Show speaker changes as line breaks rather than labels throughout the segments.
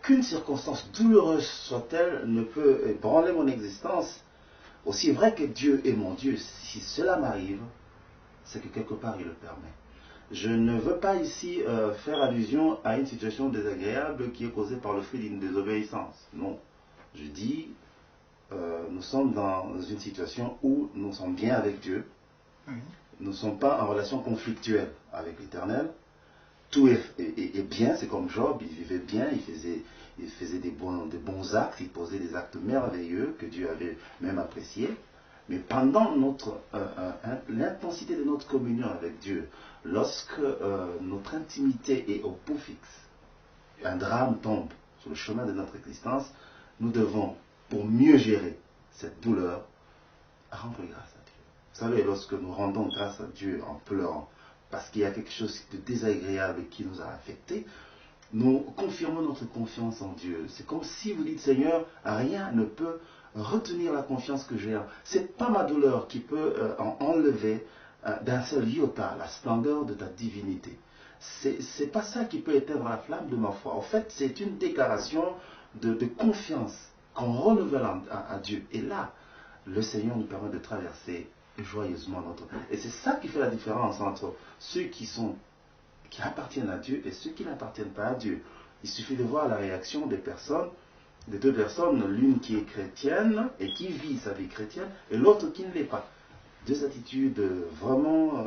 aucune circonstance, douloureuse soit-elle, ne peut ébranler mon existence. Aussi vrai que Dieu est mon Dieu, si cela m'arrive, c'est que quelque part il le permet. Je ne veux pas ici faire allusion à une situation désagréable qui est causée par le fruit d'une désobéissance. Non. Je dis, nous sommes dans une situation où nous sommes bien avec Dieu. Nous ne sommes pas en relation conflictuelle avec l'Éternel. Tout est bien, c'est comme Job, il vivait bien, il faisait des bons actes, il posait des actes merveilleux que Dieu avait même appréciés. Mais pendant l'intensité de notre communion avec Dieu, lorsque notre intimité est au bout fixe, un drame tombe sur le chemin de notre existence, nous devons, pour mieux gérer cette douleur, rendre grâce à Dieu. Vous savez, lorsque nous rendons grâce à Dieu en pleurant, parce qu'il y a quelque chose de désagréable qui nous a affectés, nous confirmons notre confiance en Dieu. C'est comme si vous dites, Seigneur, rien ne peut retenir la confiance que j'ai. Ce n'est pas ma douleur qui peut enlever d'un seul iota la splendeur de ta divinité. C'est pas ça qui peut éteindre la flamme de ma foi. En fait, c'est une déclaration de confiance qu'on renouvelle à Dieu. Et là, le Seigneur nous permet de traverser joyeusement notre vie. Et c'est ça qui fait la différence entre ceux qui appartiennent à Dieu et ceux qui n'appartiennent pas à Dieu. Il suffit de voir la réaction des deux personnes, l'une qui est chrétienne et qui vit sa vie chrétienne, et l'autre qui ne l'est pas. Deux attitudes vraiment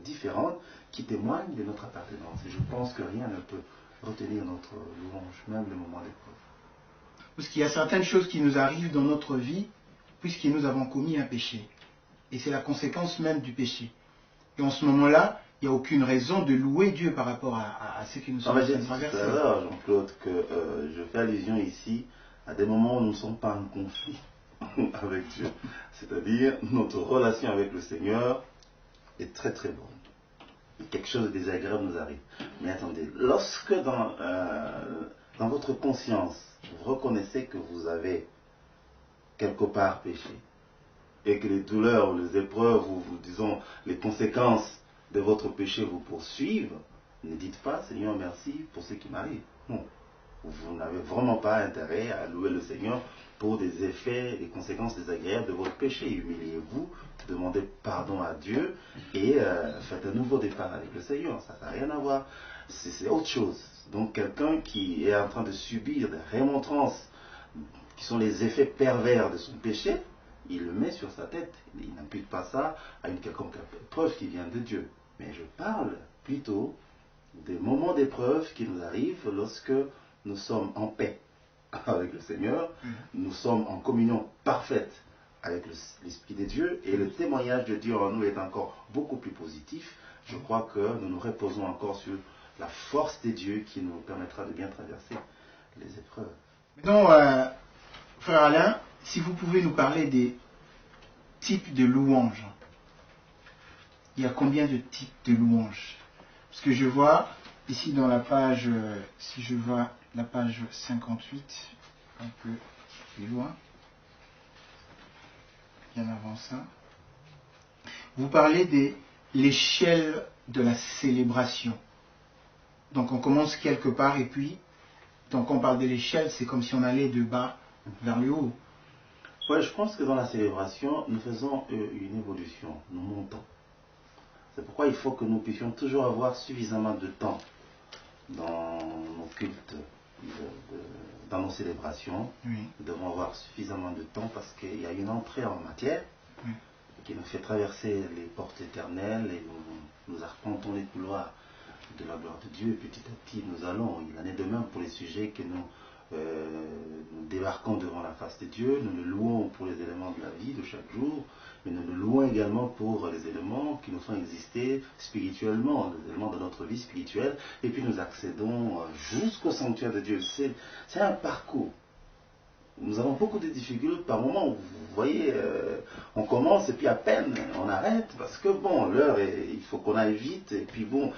différentes qui témoignent de notre appartenance. Et je pense que rien ne peut retenir notre louange, même le moment d'épreuve.
Parce qu'il y a certaines choses qui nous arrivent dans notre vie, puisque nous avons commis un péché. Et c'est la conséquence même du péché. Et en ce moment-là, il n'y a aucune raison de louer Dieu par rapport à ce que nous sommes en train de traverser.
C'est vrai, Jean-Claude, que je fais allusion ici à des moments où nous ne sommes pas en conflit avec Dieu. C'est-à-dire, notre relation avec le Seigneur est très très bonne. Et quelque chose de désagréable nous arrive. Mais attendez, lorsque dans votre conscience, vous reconnaissez que vous avez quelque part péché, et que les douleurs ou les épreuves ou disons les conséquences de votre péché vous poursuivent, ne dites pas Seigneur merci pour ce qui m'arrive. Non. Vous n'avez vraiment pas intérêt à louer le Seigneur pour des effets, des conséquences désagréables de votre péché. Humiliez-vous, demandez pardon à Dieu et faites un nouveau départ avec le Seigneur. Ça n'a rien à voir. C'est autre chose. Donc quelqu'un qui est en train de subir des remontrances qui sont les effets pervers de son péché, il le met sur sa tête. Il n'impute pas ça à une quelconque épreuve qui vient de Dieu. Mais je parle plutôt des moments d'épreuve qui nous arrivent lorsque nous sommes en paix avec le Seigneur, nous sommes en communion parfaite avec l'Esprit de Dieu, et le témoignage de Dieu en nous est encore beaucoup plus positif. Je crois que nous nous reposons encore sur la force de Dieu qui nous permettra de bien traverser les épreuves.
Maintenant, frère Alain, si vous pouvez nous parler des types de louanges. Il y a combien de types de louanges? Parce que je vois ici dans la page, si je vois la page 58, un peu plus loin, bien avant ça, vous parlez de l'échelle de la célébration. Donc on commence quelque part et puis, donc on parle de l'échelle, c'est comme si on allait de bas vers le haut.
Oui, je pense que dans la célébration, nous faisons une évolution, nous montons. C'est pourquoi il faut que nous puissions toujours avoir suffisamment de temps dans nos cultes, dans nos célébrations.
Oui.
Nous devons avoir suffisamment de temps parce qu'il y a une entrée en matière qui nous fait traverser les portes éternelles et nous arpentons les couloirs de la gloire de Dieu. Et petit à petit, nous allons. Il en est de même pour les sujets que nous débarquons devant la face de Dieu. Nous le louons pour les éléments de la vie de chaque jour, mais nous le louons également pour les éléments qui nous font exister spirituellement, les éléments de notre vie spirituelle, et puis nous accédons jusqu'au sanctuaire de Dieu. C'est un parcours. Nous avons beaucoup de difficultés par moments. Vous voyez, on commence et puis à peine on arrête parce que bon, l'heure, il faut qu'on aille vite, et puis bon,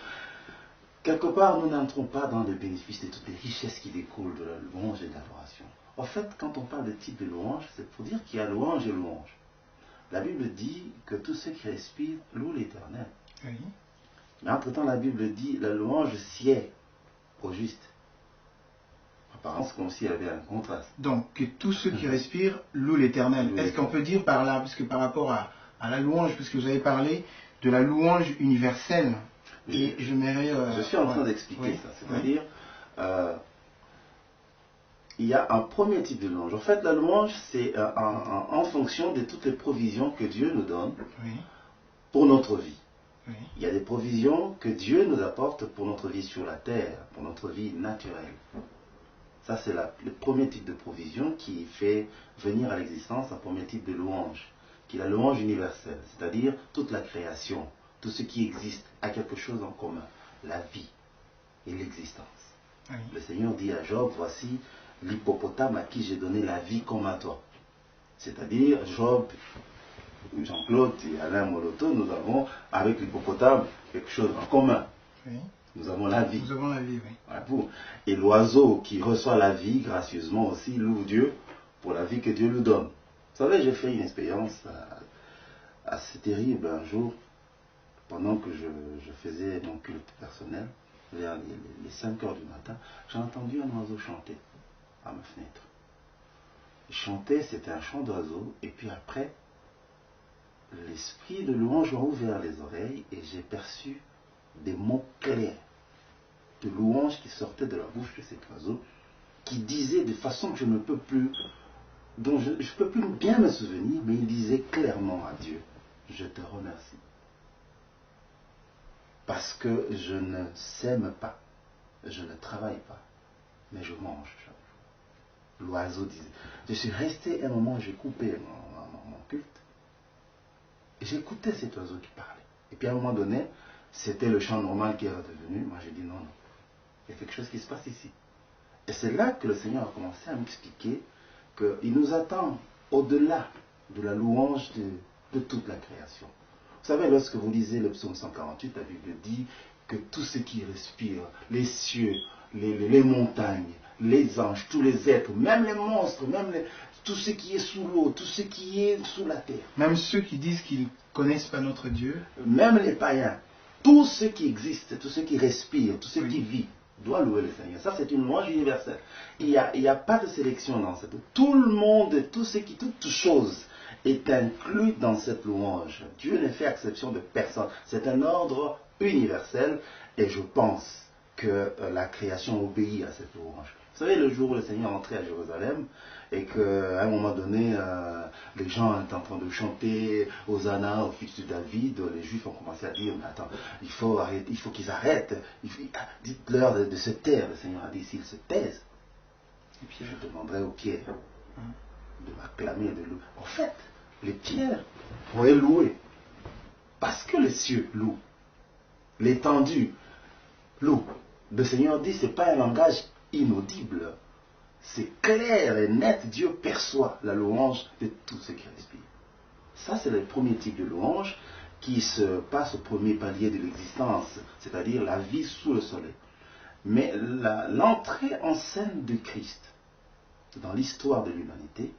quelque part, nous n'entrons pas dans le bénéfice de toutes les richesses qui découlent de la louange et de l'adoration. En fait, quand on parle de type de louange, c'est pour dire qu'il y a louange et louange. La Bible dit que tous ceux qui respirent louent l'Éternel.
Oui.
Mais entre-temps, la Bible dit la louange sied au juste. apparence comme s'il y avait un contraste.
Donc, que tous ceux qui respirent louent l'Éternel.
Louent
Est-ce qu'on peut dire par là, parce que par rapport à la louange, puisque vous avez parlé de la louange universelle, et je
Je suis en train d'expliquer ça, c'est-à-dire, il y a un premier type de louange. En fait, la louange, c'est en fonction de toutes les provisions que Dieu nous donne pour notre vie. Il y a des provisions que Dieu nous apporte pour notre vie sur la terre, pour notre vie naturelle. Ça, c'est le premier type de provision qui fait venir à l'existence un premier type de louange, qui est la louange universelle, c'est-à-dire toute la création, tout ce qui existe a quelque chose en commun, la vie et l'existence. Le Seigneur dit à Job, voici l'hippopotame à qui j'ai donné la vie comme à toi. C'est-à-dire, Job, Jean-Claude et Alain Moloto, nous avons avec l'hippopotame quelque chose en commun. Nous avons la vie.
Nous avons la vie, oui.
Et l'oiseau qui reçoit la vie gracieusement aussi loue Dieu pour la vie que Dieu lui donne. Vous savez, j'ai fait une expérience assez terrible un jour, pendant que je faisais mon culte personnel, vers les 5 heures du matin, j'ai entendu un oiseau chanter à ma fenêtre. Il chantait, c'était un chant d'oiseau, et puis après, l'esprit de louange m'a ouvert les oreilles et j'ai perçu des mots clairs de louange qui sortaient de la bouche de cet oiseau, qui disait de façon que je ne peux plus, dont je ne peux plus bien me souvenir, mais il disait clairement à Dieu, je te remercie. Parce que je ne sème pas, je ne travaille pas, mais je mange chaque jour. L'oiseau disait, je suis resté un moment, j'ai coupé mon culte, et j'écoutais cet oiseau qui parlait. Et puis à un moment donné, c'était le chant normal qui est redevenu. Moi j'ai dit non, il y a quelque chose qui se passe ici. Et c'est là que le Seigneur a commencé à m'expliquer qu'il nous attend au-delà de la louange de toute la création. Vous savez, lorsque vous lisez le psaume 148, la Bible dit que tout ce qui respire, les cieux, les montagnes, les anges, tous les êtres, même les monstres, tout ce qui est sous l'eau, tout ce qui est sous la terre.
Même ceux qui disent qu'ils ne connaissent pas notre Dieu.
Même les païens. Tout ce qui existe, tout ce qui respire, tout ce qui vit, doit louer le Seigneur. Ça, c'est une louange universelle. Il n'y a pas de sélection dans cette. Tout le monde, toute chose est inclus dans cette louange. Dieu ne fait exception de personne. C'est un ordre universel et je pense que la création obéit à cette louange. Vous savez, le jour où le Seigneur entrait à Jérusalem et qu'à un moment donné, les gens étaient en train de chanter Hosanna au fils de David, les Juifs ont commencé à dire, mais attends, il faut qu'ils arrêtent, dites-leur de se taire. Le Seigneur a dit, s'ils se taisent, et puis je demanderai aux pierres de m'acclamer, de louer. En fait, les pierres pourraient louer, parce que les cieux louent, l'étendue loue. Le Seigneur dit, ce n'est pas un langage inaudible. C'est clair et net, Dieu perçoit la louange de tout ce qui respire. Ça, c'est le premier type de louange qui se passe au premier palier de l'existence, c'est-à-dire la vie sous le soleil. Mais l'entrée en scène de Christ dans l'histoire de l'humanité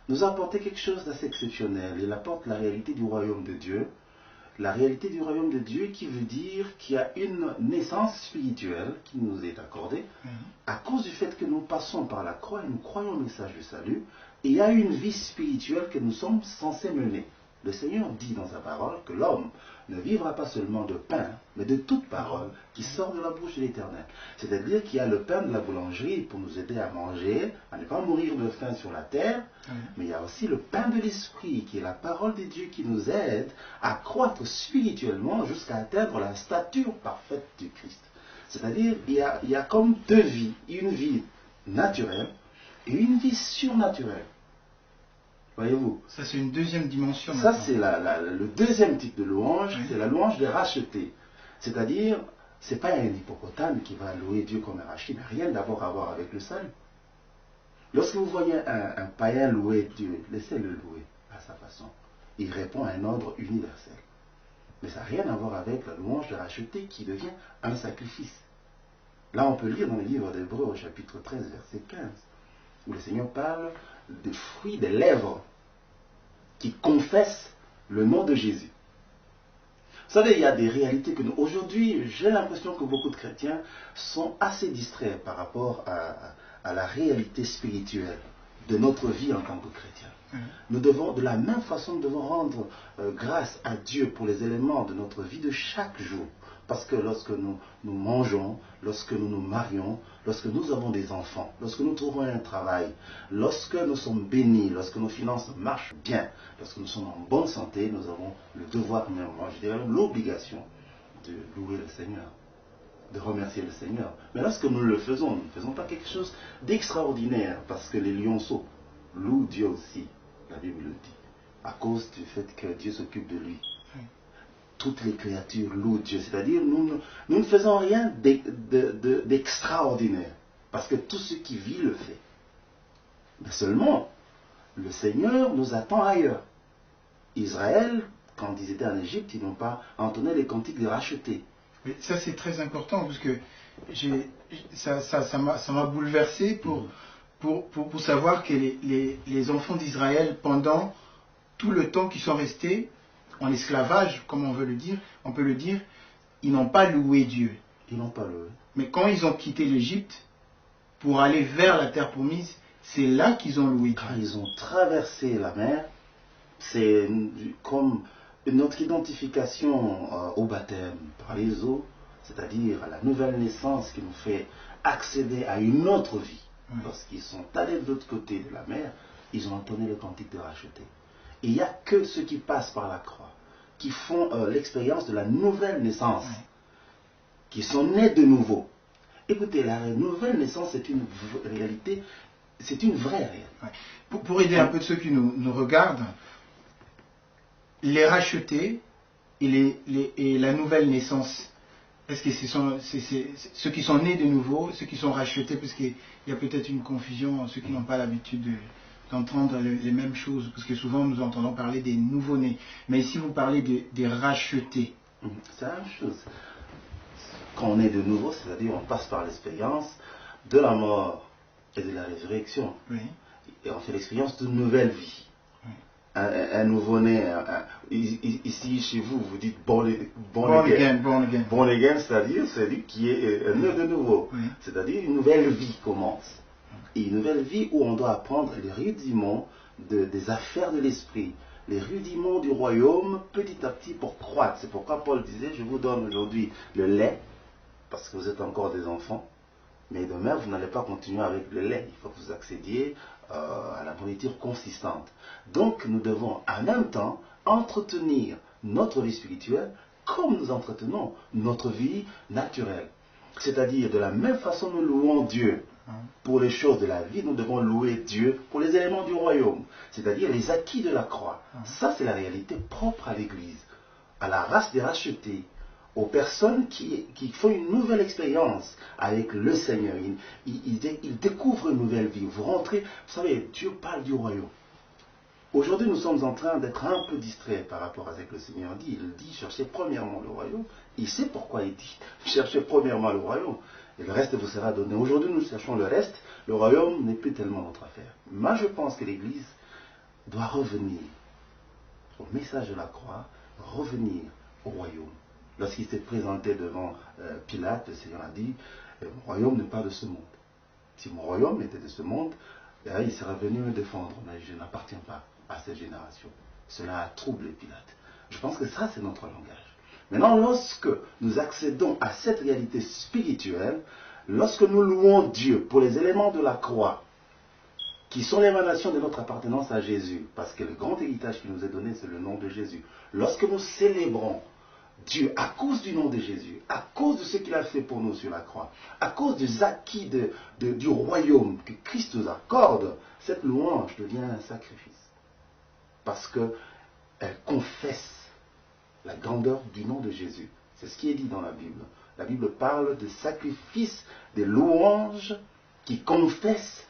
nous a apporté quelque chose d'assez exceptionnel. Il apporte la réalité du royaume de Dieu. La réalité du royaume de Dieu qui veut dire qu'il y a une naissance spirituelle qui nous est accordée à cause du fait que nous passons par la croix et nous croyons au message du salut. Et il y a une vie spirituelle que nous sommes censés mener. Le Seigneur dit dans sa parole que l'homme ne vivra pas seulement de pain, mais de toute parole qui sort de la bouche de l'Éternel. C'est-à-dire qu'il y a le pain de la boulangerie pour nous aider à manger, à ne pas mourir de faim sur la terre, mais il y a aussi le pain de l'Esprit, qui est la parole de Dieu qui nous aide à croître spirituellement jusqu'à atteindre la stature parfaite du Christ. C'est-à-dire qu'il y a comme deux vies, une vie naturelle et une vie surnaturelle. Voyez-vous?
Ça, c'est une deuxième dimension.
Ça, c'est le deuxième type de louange, c'est la louange des rachetés. C'est-à-dire, ce n'est pas un hippopotame qui va louer Dieu comme un racheté, mais rien d'abord à voir avec le salut. Lorsque vous voyez un païen louer Dieu, laissez-le louer à sa façon. Il répond à un ordre universel. Mais ça n'a rien à voir avec la louange des rachetés qui devient un sacrifice. Là, on peut lire dans le livre d'Hébreux au chapitre 13, verset 15, où le Seigneur parle des fruits des lèvres qui confessent le nom de Jésus. Vous savez, il y a des réalités que nous... Aujourd'hui, j'ai l'impression que beaucoup de chrétiens sont assez distraits par rapport à la réalité spirituelle de notre vie en tant que chrétien. Nous devons, de la même façon, nous devons rendre grâce à Dieu pour les éléments de notre vie de chaque jour. Parce que lorsque nous mangeons, lorsque nous nous marions, lorsque nous avons des enfants, lorsque nous trouvons un travail, lorsque nous sommes bénis, lorsque nos finances marchent bien, lorsque nous sommes en bonne santé, nous avons le devoir, même moi je dirais l'obligation de louer le Seigneur, de remercier le Seigneur. Mais lorsque nous le faisons, nous ne faisons pas quelque chose d'extraordinaire, parce que les lionceaux louent Dieu aussi, la Bible le dit, à cause du fait que Dieu s'occupe de lui. Toutes les créatures louent Dieu, c'est-à-dire nous ne faisons rien d'extraordinaire, parce que tout ce qui vit le fait. Mais seulement, le Seigneur nous attend ailleurs. Israël, quand ils étaient en Égypte, ils n'ont pas entonné les cantiques de racheter.
Mais ça c'est très important, parce que ça m'a bouleversé pour savoir que les enfants d'Israël, pendant tout le temps qu'ils sont restés en esclavage, comme on peut le dire, ils n'ont pas loué Dieu.
Ils n'ont pas loué.
Mais quand ils ont quitté l'Égypte pour aller vers la terre promise, c'est là qu'ils ont loué Dieu.
Quand ils ont traversé la mer, c'est comme notre identification au baptême par les eaux, c'est-à-dire à la nouvelle naissance qui nous fait accéder à une autre vie. Lorsqu'ils sont allés de l'autre côté de la mer, ils ont entonné le cantique de racheter. Et il n'y a que ceux qui passent par la croix, qui font l'expérience de la nouvelle naissance, qui sont nés de nouveau. Écoutez, la nouvelle naissance, c'est une réalité, c'est une vraie réalité.
Pour aider un peu de ceux qui nous regardent, les racheter et la nouvelle naissance, est-ce que c'est ceux qui sont nés de nouveau, ceux qui sont rachetés, parce qu'il y a peut-être une confusion, ceux qui n'ont pas l'habitude d'entendre les mêmes choses, parce que souvent nous entendons parler des nouveau-nés. Mais ici vous parlez des rachetés.
C'est la même chose. Quand on est de nouveau, c'est-à-dire on passe par l'expérience de la mort et de la résurrection.
Oui.
Et on fait l'expérience d'une nouvelle vie. Oui. Un nouveau-né, ici chez vous, vous dites born again. Born again, c'est-à-dire celui qui est né de nouveau. Oui. C'est-à-dire une nouvelle vie commence. Et une nouvelle vie où on doit apprendre les rudiments des affaires de l'esprit, les rudiments du royaume petit à petit pour croître. C'est pourquoi Paul disait, je vous donne aujourd'hui le lait, parce que vous êtes encore des enfants, mais demain vous n'allez pas continuer avec le lait. Il faut que vous accédiez à la nourriture consistante. Donc nous devons en même temps entretenir notre vie spirituelle comme nous entretenons notre vie naturelle. C'est-à-dire de la même façon nous louons Dieu pour les choses de la vie, nous devons louer Dieu pour les éléments du royaume, c'est-à-dire les acquis de la croix. Ça, c'est la réalité propre à l'Église, à la race des rachetés, aux personnes qui font une nouvelle expérience avec le Seigneur. Ils découvrent une nouvelle vie. Vous rentrez, vous savez, Dieu parle du royaume. Aujourd'hui, nous sommes en train d'être un peu distraits par rapport à ce que le Seigneur dit. Il dit, cherchez premièrement le royaume. Il sait pourquoi il dit, cherchez premièrement le royaume. Et le reste vous sera donné. Aujourd'hui, nous cherchons le reste. Le royaume n'est plus tellement notre affaire. Moi, je pense que l'Église doit revenir au message de la croix, revenir au royaume. Lorsqu'il s'est présenté devant Pilate, le Seigneur a dit, mon royaume n'est pas de ce monde. Si mon royaume était de ce monde, il serait venu me défendre. Mais je n'appartiens pas à cette génération. Cela a troublé Pilate. Je pense que ça, c'est notre langage. Maintenant, lorsque nous accédons à cette réalité spirituelle, lorsque nous louons Dieu pour les éléments de la croix, qui sont l'émanation de notre appartenance à Jésus, parce que le grand héritage qui nous est donné, c'est le nom de Jésus. Lorsque nous célébrons Dieu à cause du nom de Jésus, à cause de ce qu'il a fait pour nous sur la croix, à cause des acquis du royaume que Christ nous accorde, cette louange devient un sacrifice. Parce qu'elle confesse la grandeur du nom de Jésus. C'est ce qui est dit dans la Bible. La Bible parle de sacrifices, des louanges qui confessent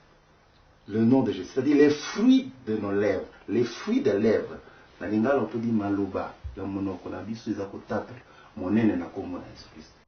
le nom de Jésus. C'est-à-dire les fruits de nos lèvres, les fruits des lèvres. Dans l'Ingal, on peut dire maloba. Dans mon nom, on a dit, monene na komona Jésus-Christ.